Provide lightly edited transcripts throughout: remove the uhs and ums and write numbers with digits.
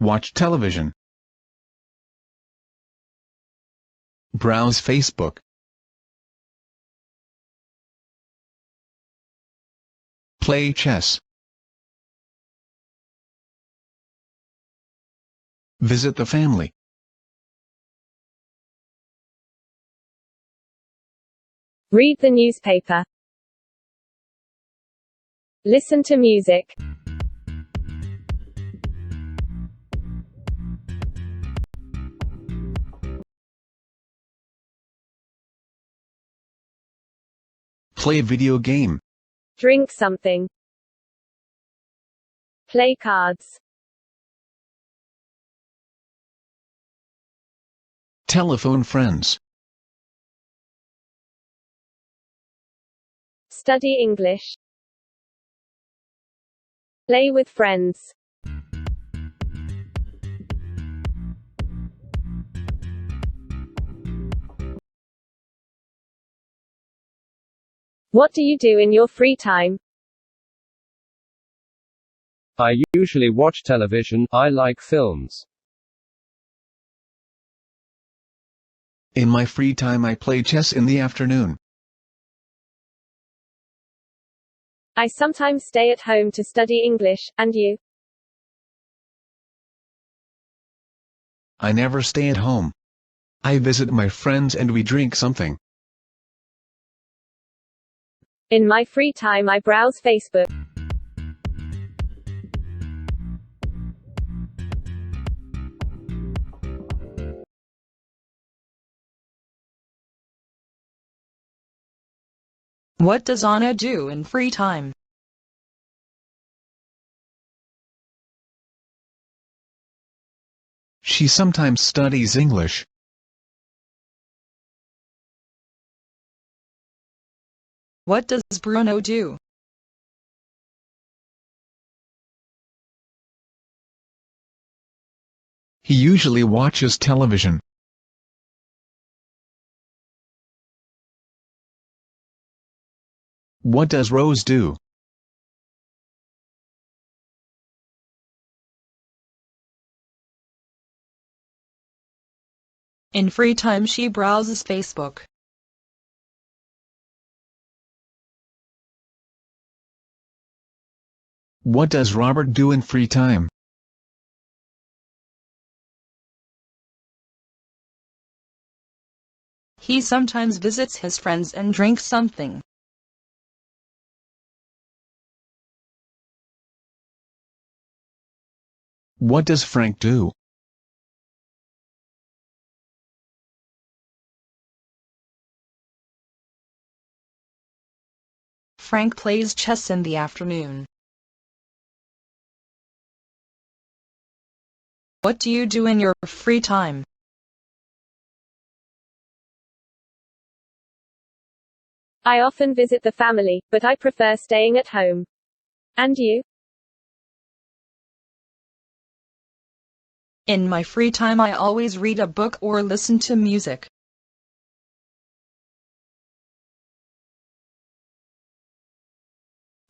Watch television. Browse Facebook. Play chess. Visit the family. Read the newspaper. Listen to music. Play a video game. Drink something. Play cards. Telephone friends. Study English. Play with friends. What do you do in your free time? I usually watch television. I like films. In my free time I play chess in the afternoon. I sometimes stay at home to study English, and you? I never stay at home. I visit my friends and we drink something. In my free time I browse Facebook. What does Anna do in free time? She sometimes studies English. What does Bruno do? He usually watches television. What does Rose do? In free time she browses Facebook. What does Robert do in free time? He sometimes visits his friends and drinks something. What does Frank do? Frank plays chess in the afternoon. What do you do in your free time? I often visit the family, but I prefer staying at home. And you? In my free time I always read a book or listen to music.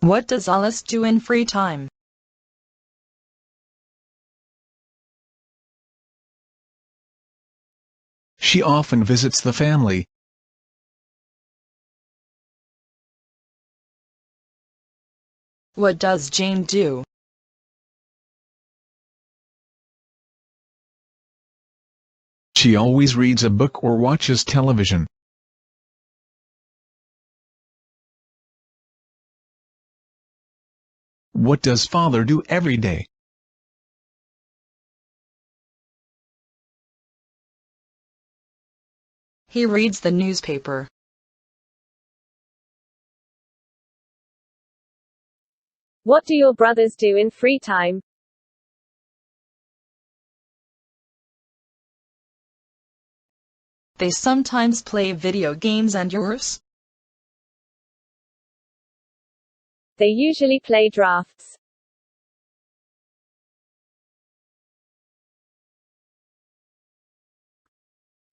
What does Alice do in free time? She often visits the family. What does Jane do? She always reads a book or watches television. What does Father do every day? He reads the newspaper. What do your brothers do in free time? They sometimes play video games. And yours? They usually play drafts.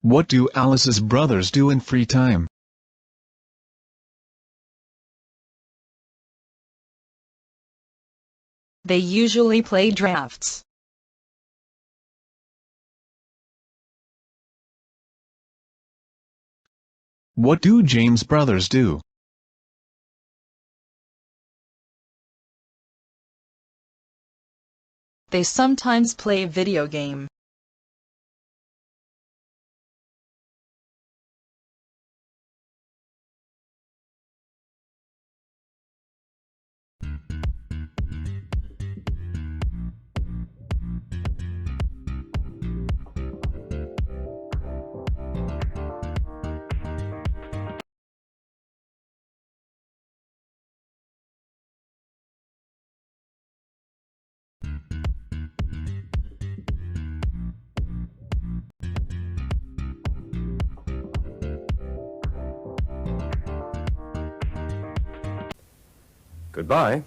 What do Alice's brothers do in free time? They usually play drafts. What do James' brothers do? They sometimes play video game. Goodbye.